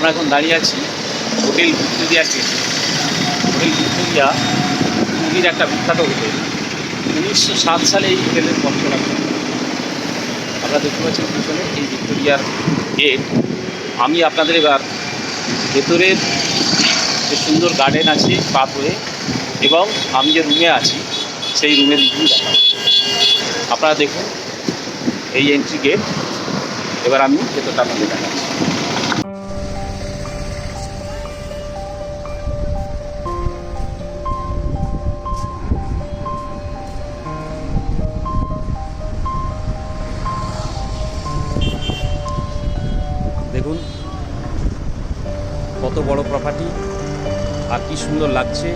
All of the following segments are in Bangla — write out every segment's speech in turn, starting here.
আমরা এখন দাঁড়িয়ে আছি হোটেল ভিক্টোরিয়া গেটে। হোটেল ভিক্টোরিয়া পুরীর একটা বিখ্যাত হোটেল। 1907 সালে এই হোটেলের পথচলা শুরু। আপনারা দেখতে পাচ্ছেন পিছনে এই ভিক্টোরিয়ার গেট। আমি আপনাদের এবার ভেতরের যে সুন্দর গার্ডেন আছে পাথওয়ে এবং আমি যে রুমে আছি সেই রুমের রিভিউ দেখাবো। আপনারা দেখুন এই এন্ট্রি গেট। এবার আমি ভেতরটা আপনাদের দেখাচ্ছি। দেখুন কত বড় প্রপার্টি আর কি সুন্দর লাগছে।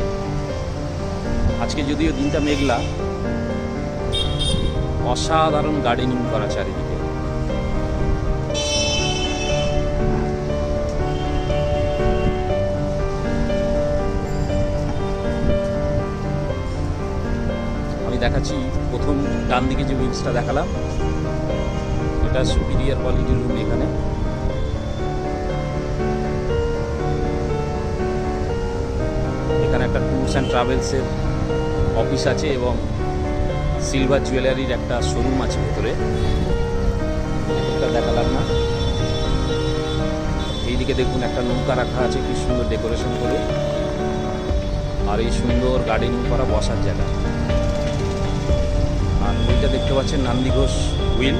আজকে যদিও দিনটা মেঘলা, অসাধারণ গার্ডেনিং করা চারিদিকে। আমি দেখাচ্ছি প্রথম ডান দিকে যে উইংসটা দেখালাম, এটা সুপিরিয়ার কোয়ালিটির রুম। এখানে একটা ট্যুরস অ্যান্ড ট্রাভেলসের অফিস আছে এবং সিলভার জুয়েলারির একটা শোরুম আছে ভেতরে, এটা দেখালাম না। এইদিকে দেখুন একটা নৌকা রাখা আছে, কি সুন্দর ডেকোরেশন করে, আর এই সুন্দর গার্ডেনিং করা বসার জায়গা। আর ওইটা দেখতে পাচ্ছেন নান্দি ঘোষ হুইল,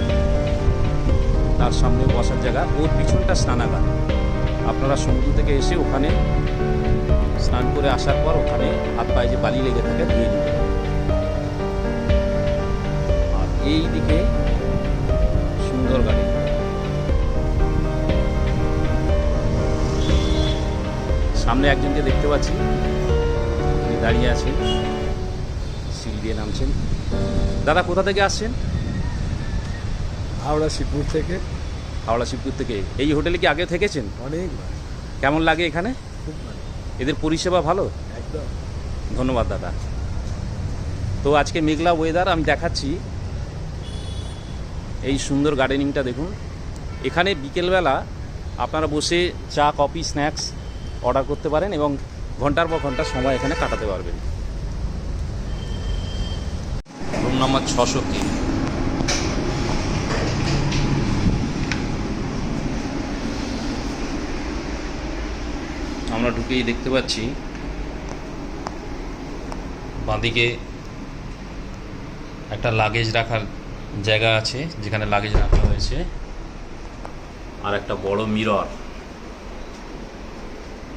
তার সামনে বসার জায়গা। ওর পিছনটা স্নানাগার। আপনারা সমুদ্র থেকে এসে ওখানে স্নান করে আসার পর ওখানে হাত পায়ে যে বালি লেগে থাকে ধুয়ে দিতে। আর এই দিকে সুন্দর গাড়ি। সামনে একজনকে দেখতে পাচ্ছি, উনি দাঁড়িয়ে আছেন, সিল দিয়ে নামছেন। দাদা কোথা থেকে আসছেন? হাওড়া শিবপুর থেকে। হাওড়া শিবপুর থেকে। এই হোটেলে কি আগে থেকেছেন? অনেক। কেমন লাগে এখানে? খুব ভালো। এদের পরিষেবা ভালো? একদম। ধন্যবাদ দাদা। তো আজকে মেঘলা ওয়েদার, আমি দেখাচ্ছি এই সুন্দর গার্ডেনিংটা দেখুন। এখানে বিকেলবেলা আপনারা বসে চা কফি স্ন্যাক্স অর্ডার করতে পারেন এবং ঘন্টার পর ঘন্টা সময় এখানে কাটাতে পারবেন। Room number 603। আমরা ঢুকেই দেখতে পাচ্ছি বাঁদিকে একটা লাগেজ রাখার জায়গা আছে, যেখানে লাগেজ রাখা হয়েছে, আর একটা বড় মিরর,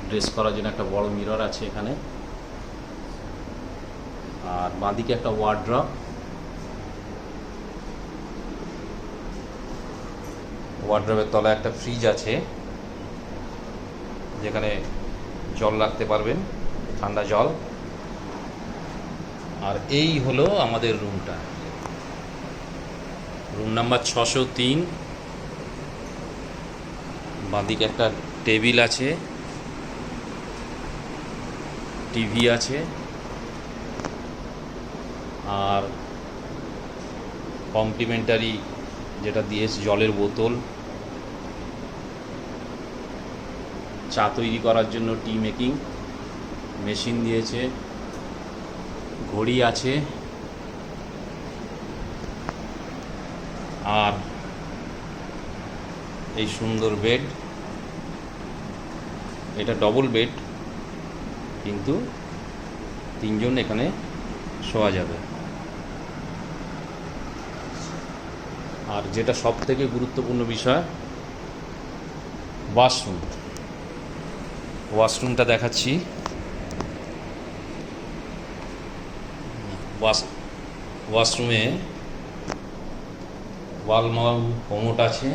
ড্রেস করার জন্য একটা বড় মিরর আছে এখানে। আর বাঁদিকে একটা ওয়ার্ড্রপ, ওয়ার্ড্রপের তলায় একটা ফ্রিজ আছে যেখানে জল রাখতে পারবেন, ঠান্ডা জল। আর এই হলো আমাদের রুমটা, রুম নাম্বার 603। বাঁদিকে একটা টেবিল আছে, টিভি আছে, আর কমপ্লিমেন্টারি যেটা দিয়েছে জলের বোতল, চা তৈরি করার জন্য টি মেকিং মেশিন দিয়েছে, ঘড়ি আছে, আর এই সুন্দর বেড। এটা ডবল বেড, কিন্তু 3 জন এখানে শোয়া যাবে। আর যেটা সব থেকে গুরুত্বপূর্ণ বিষয়, ওয়াশরুম। ওয়াশরুমটা দেখাচ্ছি। ওয়াশরুমে ওয়াল মাউন্ট কোমোট আছে,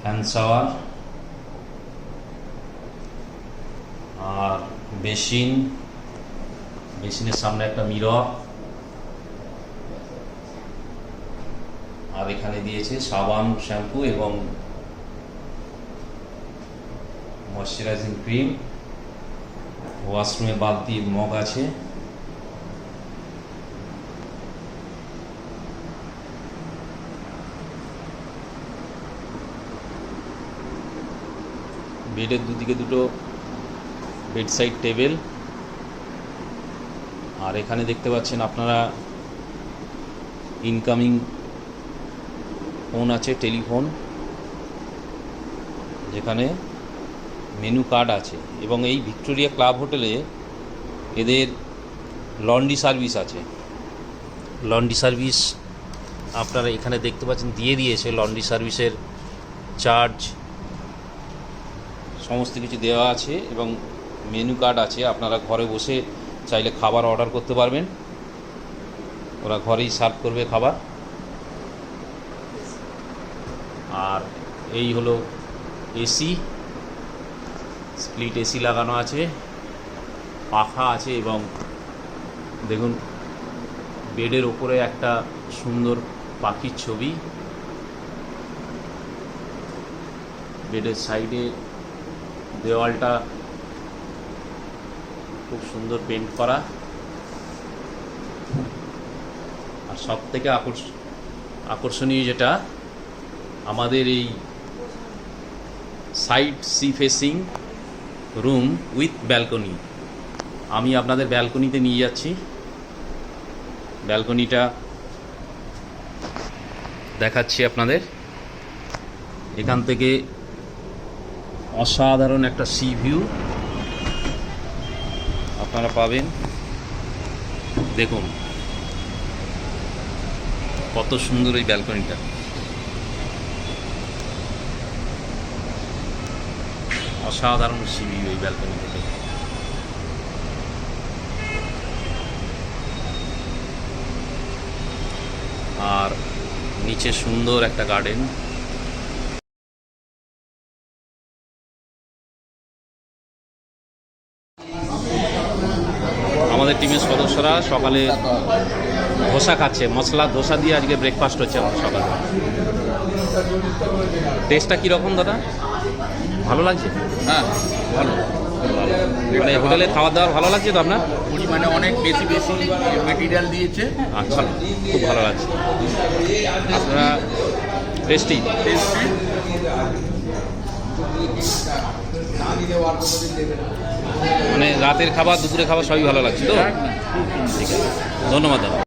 হ্যান্ড শাওয়ার, আর বেসিনের সামনে একটা মিরর, আর এখানে দিয়েছে সাবান, শ্যাম্পু এবং ময়শ্চারাইজিং ক্রিম। ওয়াশরুমে বালতি, মগ আছে। বেডের দুদিকে দুটো বেড সাইড টেবিল, আর এখানে দেখতে পাচ্ছেন আপনারা ইনকামিং ফোন আছে, টেলিফোন, যেখানে মেনু কার্ড আছে। এবং এই ভিক্টোরিয়া ক্লাব হোটেলে এদের লন্ড্রি সার্ভিস আছে। লন্ড্রি সার্ভিস আপনারা এখানে দেখতে পাচ্ছেন দিয়ে দিয়েছে। লন্ড্রি সার্ভিসের চার্জ সমস্ত কিছু দেওয়া আছে এবং মেনু কার্ড আছে। আপনারা ঘরে বসে চাইলে খাবার অর্ডার করতে পারবেন, ওরা ঘরেই সার্ভ করবে খাবার। আর এই হলো এসি, স্প্লিট এসি লাগানো আছে, পাখা আছে এবং দেখুন বেডের ওপরে একটা সুন্দর পাখির ছবি। বেডের সাইডে দেওয়ালটা খুব সুন্দর পেন্ট করা। আর সব থেকে আকর্ষণীয় যেটা, আমাদের এই side sea facing room with balcony. আমি আপনাদের ব্যালকনিতে নিয়ে যাচ্ছি। ব্যালকনিটা দেখাচ্ছি আপনাদের। এখান থেকে অসাধারণ একটা সি ভিউ আপনারা পাবেন। দেখুন কত সুন্দর এই ব্যালকনিটা। অসাধারণ সি ভিউ এই ব্যালকনি থেকে। আর নিচে সুন্দর একটা গার্ডেন। আমাদের টিমের সদস্যরা সকালে ধোসা খাচ্ছে, মশলা ধোসা দিয়ে আজকে ব্রেকফাস্ট হচ্ছে আমার সকালে। টেস্টটা কীরকম দাদা? ভালো লাগছে? হ্যাঁ ভালো। মানে হোটেলে খাওয়া দাওয়া ভালো লাগছে তো আপনার? পরিমাণে অনেক বেশি মেটেরিয়াল দিয়েছে। আচ্ছা, খুব ভালো লাগছে। আপনারা টেস্টি মানে রাতের খাবার দুপুরের খাবার সবই ভালো লাগছে তো? ঠিক আছে, ধন্যবাদ দাদা।